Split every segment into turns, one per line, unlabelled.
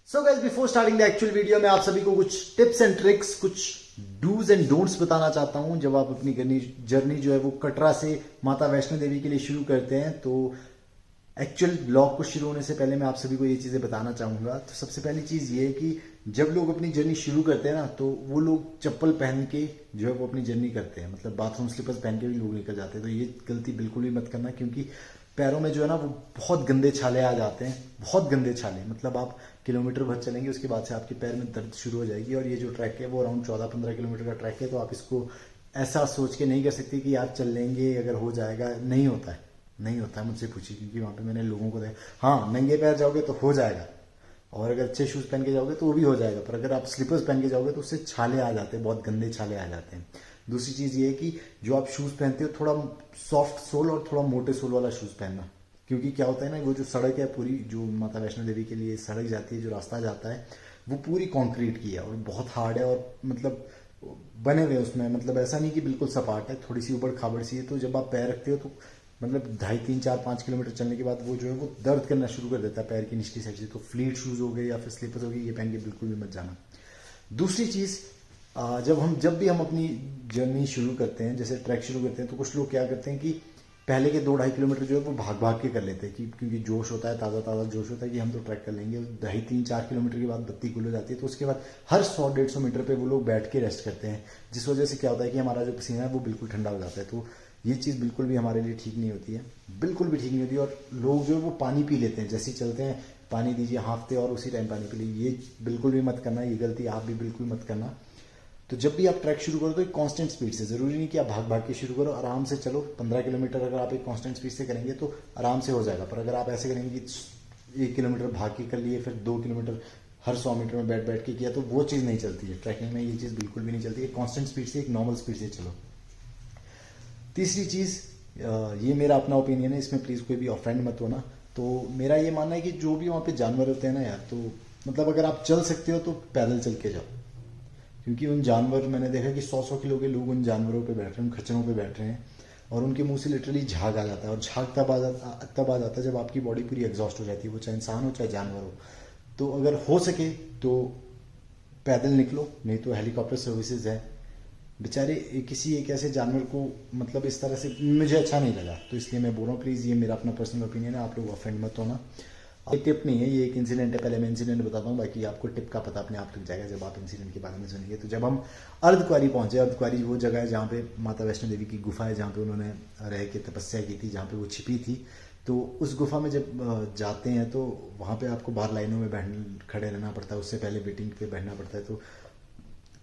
So guys, before starting the actual video में आप सभी को कुछ टिप्स एंड ट्रिक्स, कुछ डूज एंड डोंट्स बताना चाहता हूं। जब आप अपनी जर्नी जो है वो कटरा से माता वैष्णो देवी के लिए शुरू करते हैं, तो एक्चुअल ब्लॉग को शुरू होने से पहले मैं आप सभी को ये चीजें बताना चाहूंगा। तो सबसे पहली चीज ये है कि जब लोग अपनी जर्नी शुरू करते हैं ना, तो वो लोग चप्पल पहन के जो है वो अपनी जर्नी करते हैं, मतलब बाथरूम स्लीपर्स पहन के भी लोग निकल जाते हैं। तो ये गलती बिल्कुल भी मत करना, क्योंकि पैरों में जो है ना वो बहुत गंदे छाले आ जाते हैं, बहुत गंदे छाले। मतलब आप किलोमीटर भर चलेंगे, उसके बाद से आपके पैर में दर्द शुरू हो जाएगी। और ये जो ट्रैक है वो अराउंड 14-15 किलोमीटर का ट्रैक है, तो आप इसको ऐसा सोच के नहीं कर सकते कि आप चल लेंगे, अगर हो जाएगा। नहीं होता है, नहीं होता है। मुझसे पूछिए, क्योंकि वहां पे मैंने लोगों को देखा। हाँ, नंगे पैर जाओगे तो हो जाएगा, और अगर अच्छे शूज पहन के जाओगे तो वो भी हो जाएगा, पर अगर आप स्लीपर्स पहन के जाओगे तो उससे छाले आ जाते हैं, बहुत गंदे छाले आ जाते हैं। दूसरी चीज ये है कि जो आप शूज पहनते हो, थोड़ा सॉफ्ट सोल और थोड़ा मोटे सोल वाला शूज पहनना। क्योंकि क्या होता है ना, वो जो सड़क है पूरी, जो माता वैष्णो देवी के लिए सड़क जाती है, जो रास्ता जाता है, वो पूरी कंक्रीट की है और बहुत हार्ड है, और मतलब बने हुए उसमें, मतलब ऐसा नहीं कि बिल्कुल सपाट है, थोड़ी सी ऊबड़ खाबड़ सी है। तो जब आप पैर रखते हो तो मतलब 2.5-3-4-5 किलोमीटर चलने के बाद वो जो है वो दर्द करना शुरू कर देता है पैर की निचली साइड से। तो फ्लीट शूज हो गए या फिर स्लीपर्स हो गए, ये पहन के बिल्कुल भी मत जाना। दूसरी चीज, जब भी हम अपनी जर्नी शुरू करते हैं, जैसे ट्रैक शुरू करते हैं, तो कुछ लोग क्या करते हैं कि पहले के 2-2.5 किलोमीटर जो है वो भाग भाग के कर लेते हैं, क्योंकि जोश होता है, ताज़ा ताज़ा जोश होता है कि हम तो ट्रैक कर लेंगे। 2.5-3-4 किलोमीटर के बाद बत्ती गुल हो जाती है, तो उसके बाद हर 100-150 मीटर पे वो लोग बैठ के रेस्ट करते हैं, जिस वजह से क्या होता है कि हमारा जो पसीना है वो बिल्कुल ठंडा हो जाता है। तो ये चीज़ बिल्कुल भी हमारे लिए ठीक नहीं होती है, बिल्कुल भी ठीक नहीं होती। और लोग जो है वो पानी पी लेते हैं, जैसे ही चलते हैं पानी दीजिए, हाँफते और उसी टाइम पानी पी लीजिए। ये बिल्कुल भी मत करना, ये गलती आप भी बिल्कुल मत करना। तो जब भी आप ट्रैक शुरू करो तो एक कांस्टेंट स्पीड से, जरूरी नहीं कि आप भाग भाग के शुरू करो, आराम से चलो। 15 किलोमीटर अगर आप एक कांस्टेंट स्पीड से करेंगे तो आराम से हो जाएगा। पर अगर आप ऐसे करेंगे कि 1 किलोमीटर भाग के कर लिए, फिर 2 किलोमीटर हर 100 मीटर में बैठ बैठ के किया, तो वो चीज़ नहीं चलती है ट्रैकिंग में। ये चीज़ बिल्कुल भी नहीं चलती है। कांस्टेंट स्पीड से, एक नॉर्मल स्पीड से चलो। तीसरी चीज़, ये मेरा अपना ओपिनियन है, इसमें प्लीज़ कोई भी ऑफेंड मत होना। तो मेरा ये मानना है कि जो भी वहाँ पे जानवर होते हैं ना यार, तो मतलब अगर आप चल सकते हो तो पैदल चल के जाओ। क्योंकि उन जानवर, मैंने देखा कि 100-100 किलो के लोग उन जानवरों पे बैठ रहे हैं, उन खच्चरों पे बैठ रहे हैं, और उनके मुंह से लिटरली झाग आ जाता है। और झाग तब आ जाता है जब आपकी बॉडी पूरी एग्जॉस्ट हो जाती है, वो चाहे इंसान हो चाहे जानवर हो। तो अगर हो सके तो पैदल निकलो, नहीं तो हेलीकॉप्टर सर्विसेज है। बेचारे किसी एक ऐसे जानवर को मतलब इस तरह से मुझे अच्छा नहीं लगा, तो इसलिए मैं बोल रहा हूँ। प्लीज़, ये मेरा अपना पर्सनल ओपिनियन है, आप लोग ऑफेंड मत होना। ये टिप नहीं है, ये एक इंसिडेंट है। पहले मैं इंसिडेंट बताता हूँ, बाकी आपको टिप का पता अपने आप लग जाएगा जब आप इंसिडेंट के बारे में सुनिए। तो जब हम अर्धकुंवारी पहुंचे, अर्धकुंवारी वो जगह है जहाँ पे माता वैष्णो देवी की गुफा है, जहाँ पे उन्होंने रह के तपस्या की थी, जहाँ पे वो छिपी थी। तो उस गुफा में जब जाते हैं तो वहाँ पे आपको बाहर लाइनों में खड़े रहना पड़ता है, उससे पहले वेटिंग पे बैठना पड़ता है। तो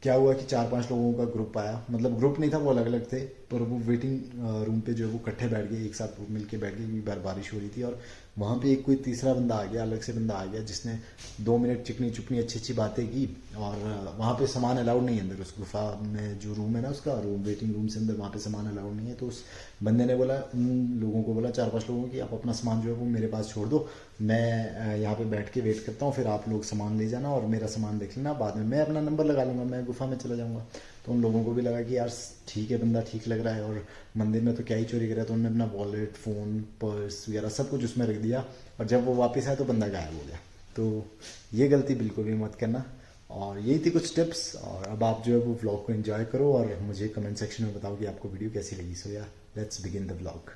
क्या हुआ कि 4-5 लोगों का ग्रुप आया, मतलब ग्रुप नहीं था, वो अलग अलग थे, पर वो वेटिंग रूम पे जो है वो इकट्ठे बैठ गए, एक साथ मिलके बैठ गए, क्योंकि बारिश हो रही थी। और वहाँ पे एक कोई तीसरा बंदा आ गया, अलग से बंदा आ गया, जिसने 2 मिनट चिकनी चुपनी अच्छी अच्छी बातें की। और वहाँ पे सामान अलाउड नहीं है अंदर, उस गुफा में जो रूम है ना, उसका रूम, वेटिंग रूम से अंदर वहाँ पे सामान अलाउड नहीं है। तो उस बंदे ने बोला, उन लोगों को बोला, 4-5 लोगों की, आप अपना सामान जो है वो मेरे पास छोड़ दो, मैं यहाँ पे बैठ के वेट करता हूँ, फिर आप लोग सामान ले जाना और मेरा सामान देख लेना, बाद में मैं अपना नंबर लगा लूँगा, मैं गुफा में चला जाऊँगा। तो उन लोगों को भी लगा कि यार ठीक है, बंदा ठीक लग रहा है, और मंदिर में तो क्या ही चोरी कर रहा है। तो उन्होंने अपना वॉलेट, फ़ोन, पर्स वगैरह सब कुछ उसमें रख दिया, और जब वो वापस आया तो बंदा गायब हो गया। तो ये गलती बिल्कुल भी मत करना। और यही थी कुछ टिप्स। और अब आप जो है वो व्लॉग को एंजॉय करो, और मुझे कमेंट सेक्शन में बताओ कि आपको वीडियो कैसी लगी। सो या लेट्स बिगिन द व्लॉग।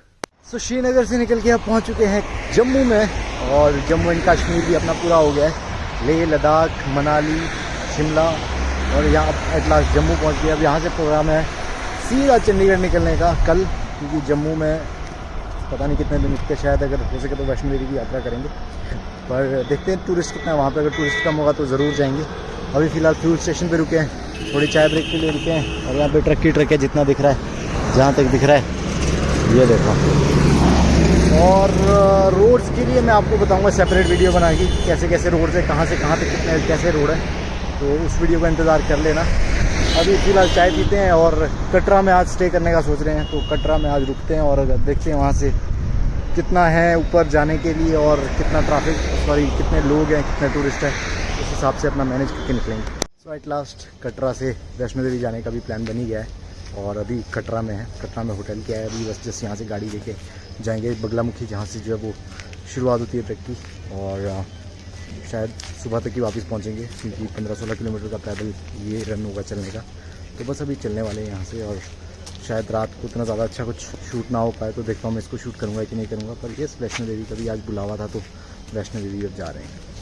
सो श्रीनगर से निकल के अब पहुंच चुके हैं जम्मू में, और जम्मू एंड कश्मीर भी अपना पूरा हो गया है। लेह, लद्दाख, मनाली, शिमला, और यहाँ एट लास्ट जम्मू पहुंच गए। अब यहाँ से प्रोग्राम है सीधा चंडीगढ़ निकलने का कल, क्योंकि जम्मू में पता नहीं कितने दिन रुकते, शायद अगर हो सके तो वैष्णो देवी की यात्रा करेंगे, पर देखते हैं टूरिस्ट कितना है वहाँ पे। अगर टूरिस्ट कम होगा तो ज़रूर जाएंगे। अभी फ़िलहाल फ्यूल स्टेशन पे रुके हैं, थोड़ी चाय ब्रेक के लिए रुके हैं, और यहाँ पे ट्रक की ट्रक है, जितना दिख रहा है, जहाँ तक दिख रहा है ये देखो। और रोड्स के लिए मैं आपको बताऊँगा सेपरेट वीडियो बना के, कैसे कैसे रोड है, कहाँ से कहाँ तक कितने कैसे रोड है, तो उस वीडियो का इंतज़ार कर लेना। अभी फ़िलहाल चाय पीते हैं, और कटरा में आज स्टे करने का सोच रहे हैं, तो कटरा में आज रुकते हैं, और देखते हैं वहाँ से कितना है ऊपर जाने के लिए, और कितना ट्रैफिक, सॉरी कितने लोग हैं, कितने टूरिस्ट हैं, उस हिसाब से अपना मैनेज करके निकलेंगे। सो एट लास्ट कटरा से वैष्णो देवी जाने का भी प्लान बन ही गया है, और अभी कटरा में है, कटरा में होटल किया है। अभी बस जस्ट यहाँ से गाड़ी लेके जाएंगे बगलामुखी, जहाँ से जो है वो शुरुआत होती है ट्रैक की। और शायद सुबह तक ही वापस पहुंचेंगे, क्योंकि 15-16 किलोमीटर का पैदल ये रन होगा चलने का। तो बस अभी चलने वाले हैं यहाँ से, और शायद रात को उतना ज़्यादा अच्छा कुछ शूट ना हो पाए, तो देखता हूँ मैं इसको शूट करूँगा कि नहीं करूँगा। पर यस, वैष्णो देवी का भी आज बुलावा था, तो वैष्णो देवी अब जा रहे हैं।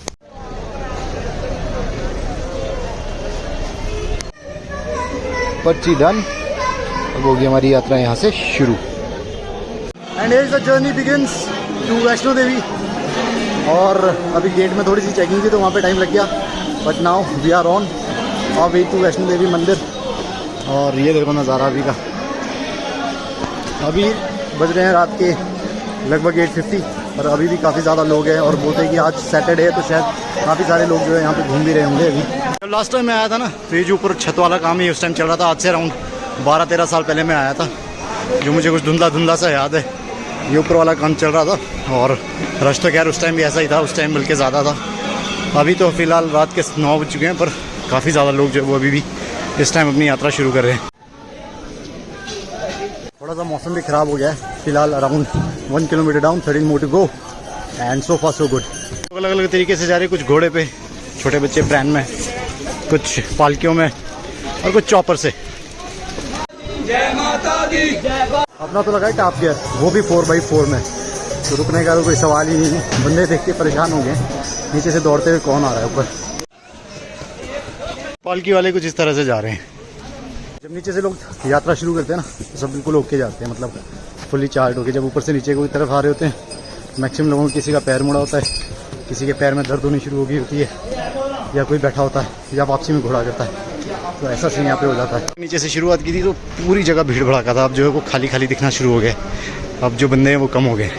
पर्ची डन, अब होगी हमारी यात्रा यहाँ से शुरू। And here the journey begins to Vaishno Devi. और अभी गेट में थोड़ी सी चेकिंग थी, तो वहाँ पे टाइम लग गया, but now we are on our way to Vaishno देवी मंदिर। और ये देखो नज़ारा अभी का। अभी बज रहे हैं रात के लगभग 8:50, और अभी भी काफ़ी ज़्यादा लोग हैं, और बोलते हैं कि आज सैटरडे है, तो शायद काफ़ी सारे लोग जो है यहाँ पे घूम भी रहे होंगे। अभी जब लास्ट टाइम मैं आया था ना, तो ये जो ऊपर छत वाला काम है उस टाइम चल रहा था। आज से अराउंड 12-13 साल पहले मैं आया था, जो मुझे कुछ धुंधला सा याद है। ये ऊपर वाला काम चल रहा था, और रश तो खैर उस टाइम भी ऐसा ही था, उस टाइम बल्कि ज़्यादा था। अभी तो फ़िलहाल रात के 9 बज चुके हैं, पर काफ़ी ज़्यादा लोग जो वो अभी भी इस टाइम अपनी यात्रा शुरू कर रहे हैं। थोड़ा सा मौसम भी ख़राब हो गया है। फ़िलहाल around 1 kilometre down, 13 more to go, and so far so good. अलग अलग तरीके से जा रहे हैं, कुछ घोड़े पे, छोटे बच्चे प्लान में, कुछ पालकियों में, और कुछ चॉपर से। जय माता दी। अपना तो लगा है टॉप गियर, वो भी 4x4 में, तो रुकने का तो कोई सवाल ही नहीं है। बंदे देख के परेशान हो गए, नीचे से दौड़ते हुए कौन आ रहा है ऊपर। पालकी वाले कुछ इस तरह से जा रहे हैं। जब नीचे से लोग यात्रा शुरू करते हैं ना, तो सब बिल्कुल ओके जाते हैं, मतलब फुली चार्ज होके। जब ऊपर से नीचे की तरफ आ रहे होते हैं, मैक्सिमम लोगों को किसी का पैर मुड़ा होता है, किसी के पैर में दर्द होनी शुरू हो गई होती है, या कोई बैठा होता है, या वापसी में घोड़ा करता है, तो ऐसा सीन यहाँ पे हो जाता है। नीचे से शुरुआत की थी तो पूरी जगह भीड़ भड़ाका था, अब जो है वो खाली खाली दिखना शुरू हो गया। अब जो बंदे हैं वो कम हो गए।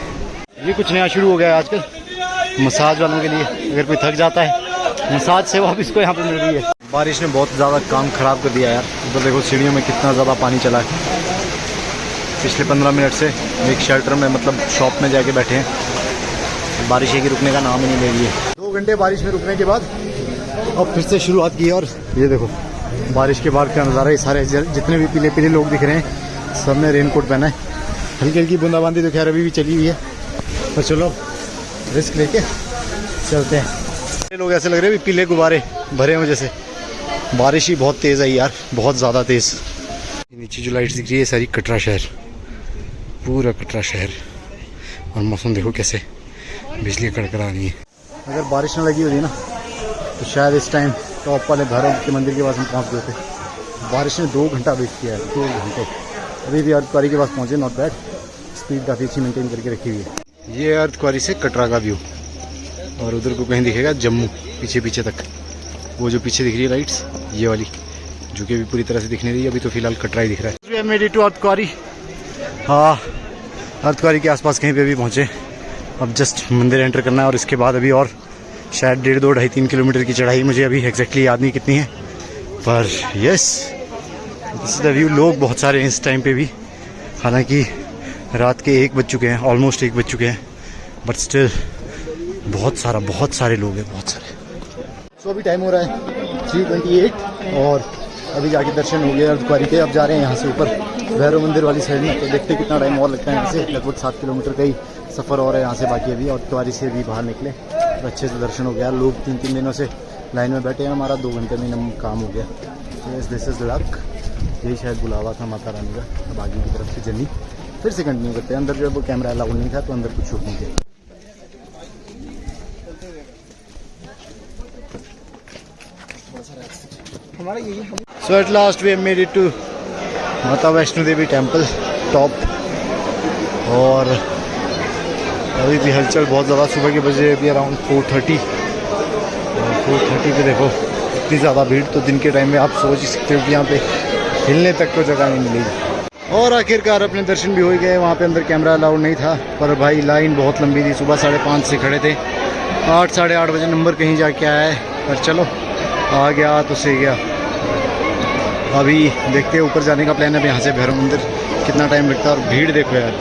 ये कुछ नया शुरू हो गया है आजकल मसाज वालों के लिए। अगर कोई थक जाता है, मसाज सेवा भी इसको यहाँ पे मिल रही है। बारिश ने बहुत ज़्यादा काम ख़राब कर दिया यार। ऊपर देखो सीढ़ियों में कितना ज़्यादा पानी चला है। पिछले 15 मिनट से एक शेल्टर में, मतलब शॉप में जाके बैठे हैं। बारिश की रुकने का नाम ही नहीं ले रही है। 2 घंटे बारिश में रुकने के बाद अब फिर से शुरुआत की, और ये देखो बारिश के बाद का नज़ारा। ये सारे जितने भी पीले पीले लोग दिख रहे हैं, सब ने रेनकोट पहना है। हल्की हल्की बूंदाबांदी तो खैर अभी भी चली हुई है, पर चलो रिस्क लेके चलते हैं। ये लोग ऐसे लग रहे हैं भी पीले गुब्बारे भरे हैं जैसे। बारिश ही बहुत तेज़ आई यार, बहुत ज़्यादा तेज़। नीचे जो लाइट्स दिख रही है सारी कटरा शहर, पूरा कटरा शहर। और मौसम देखो कैसे, बिजली कड़कड़ा रही है। अगर बारिश न लगी होती ना, तो शायद इस टाइम टॉप वाले भैरव के मंदिर के पास हम पहुँच गए थे। बारिश ने 2 घंटा वेस्ट किया है, 2 घंटे। अभी भी अर्धकुआरी के पास पहुँचे, नॉट बैड। स्पीड काफ़ी अच्छी मेंटेन करके रखी हुई है। ये अर्धकुआरी से कटरा का व्यू, और उधर को कहीं दिखेगा जम्मू पीछे पीछे तक। वो जो पीछे दिख रही है लाइट्स, ये वाली, जो कि अभी पूरी तरह से दिखने रही है। अभी तो फिलहाल कटरा ही दिख रहा है। मेरी टू अर्धकुआरी, हाँ अर्धकुआरी के आसपास कहीं पे भी पहुँचे। अब जस्ट मंदिर एंटर करना है, और इसके बाद अभी और शायद 1.5, 2, 2.5, 3 किलोमीटर की चढ़ाई। मुझे अभी एग्जैक्टली याद नहीं कितनी है, पर yes this is the view. लोग बहुत सारे हैं इस टाइम पे भी, हालांकि रात के 1 बज चुके हैं, ऑलमोस्ट 1 बज चुके हैं, बट स्टिल बहुत सारे लोग हैं, बहुत सारे। सो अभी टाइम हो रहा है 3:28, और अभी जाके दर्शन हो गए अर्धकुआरी के। अब जा रहे हैं यहाँ से ऊपर भैरव मंदिर वाली साइड में, तो देखते कितना टाइम और लगता है। यहाँ से लगभग 7 किलोमीटर का ही सफ़र और है यहाँ से बाकी। अभी अर्धकुआरी से भी बाहर निकले तो अच्छे से दर्शन हो गया। लोग 3-3 दिनों से लाइन में बैठे हैं, हमारा 2 घंटे में काम हो गया। This is luck. यही शायद बुलावा था माता रानी का। अब आगे की तरफ से जर्नी फिर से कंटिन्यू करते हैं। अंदर जो है वो कैमरा अलाउड नहीं था, तो अंदर कुछ शूट नहीं किया। So at last we have made it to माता वैष्णो देवी टेम्पल टॉप, और अभी भी हलचल बहुत ज़्यादा। सुबह के बजे अभी अराउंड 4:30, और 4:30 पे देखो इतनी ज़्यादा भीड़, तो दिन के टाइम में आप सोच ही सकते हो कि यहाँ पे हिलने तक को जगह नहीं मिलेगी। और आखिरकार अपने दर्शन भी हो गए। वहाँ पे अंदर कैमरा अलाउड नहीं था, पर भाई लाइन बहुत लंबी थी। सुबह 5:30 से खड़े थे, 8, 8:30 बजे नंबर कहीं जाके आया है, पर चलो आ गया तो सही गया। अभी देखते हैं ऊपर जाने का प्लान है। अब यहाँ से भैरव मंदिर कितना टाइम लगता है। और भीड़ देखो यार,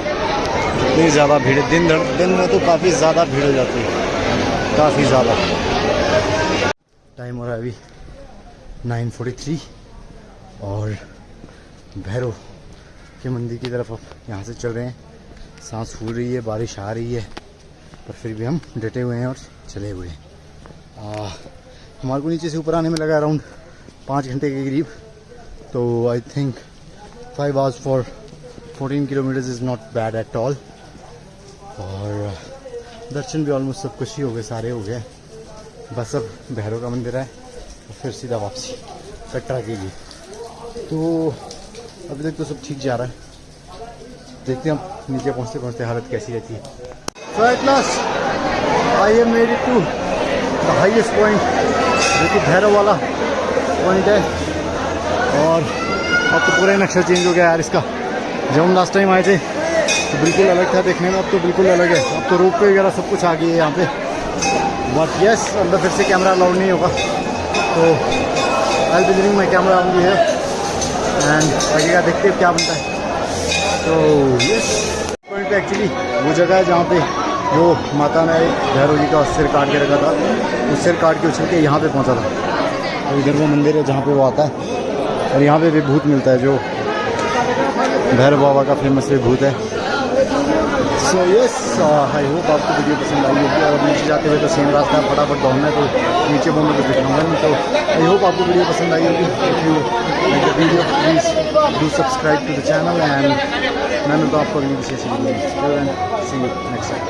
इतनी ज़्यादा भीड़ है। दिन में तो काफ़ी ज़्यादा भीड़ हो जाती है, काफ़ी ज़्यादा। टाइम हो रहा है अभी 9:43, और भैरव के मंदिर की तरफ अब यहाँ से चल रहे हैं। सांस फूल रही है, बारिश आ रही है, पर फिर भी हम डटे हुए हैं और चले हुए हैं। हमारे को नीचे से ऊपर आने में लगा अराउंड 5 घंटे के करीब। तो I think 5 hours for 14 kilometres is not bad at all. और दर्शन भी ऑलमोस्ट सब कुछ ही हो गए, सारे हो गए। बस अब भैरव का मंदिर है और फिर सीधा वापसी कटरा के लिए। तो अभी तक तो सब ठीक जा रहा है, देखते हैं अब नीचे पहुँचते पहुँचते हालत कैसी रहती है। So at last I am made it to the highest point, जो कि भैरव वाला पॉइंट है। और अब तो पूरा नक्शा चेंज हो गया यार इसका। जब हम लास्ट टाइम आए थे तो बिल्कुल अलग था देखने में, अब तो बिल्कुल अलग है। अब तो रोप वगैरह सब कुछ आ गई है यहाँ पे। बट यस, अंदर फिर से कैमरा अलाउड नहीं होगा, तो I will be leaving my camera only है एंड लगेगा, देखते हैं क्या बनता है। तो यस, पॉइंट पे एक्चुअली वो जगह है जहाँ पे जो माता ने भैरव जी का सिर काट के रखा था, उस सिर काट के उछल के यहाँ पे पहुँचा था। और इधर वो मंदिर है जहाँ पे वो आता है, और यहाँ पे विभूत मिलता है जो भैरव बाबा का फेमस विभूत है। सो यस, आई होप आपको वीडियो पसंद आई होगी। और नीचे जाते हुए तो सेम रास्ता है, फटाफट दौड़ना है, तो नीचे बोलने को दिखाऊंगा नहीं। तो आई होप आपको वीडियो पसंद आई होगी। If you like the video please do subscribe to the channel and मैं मिलता हूँ आपको अगली विशेष वीडियो में। See you next time.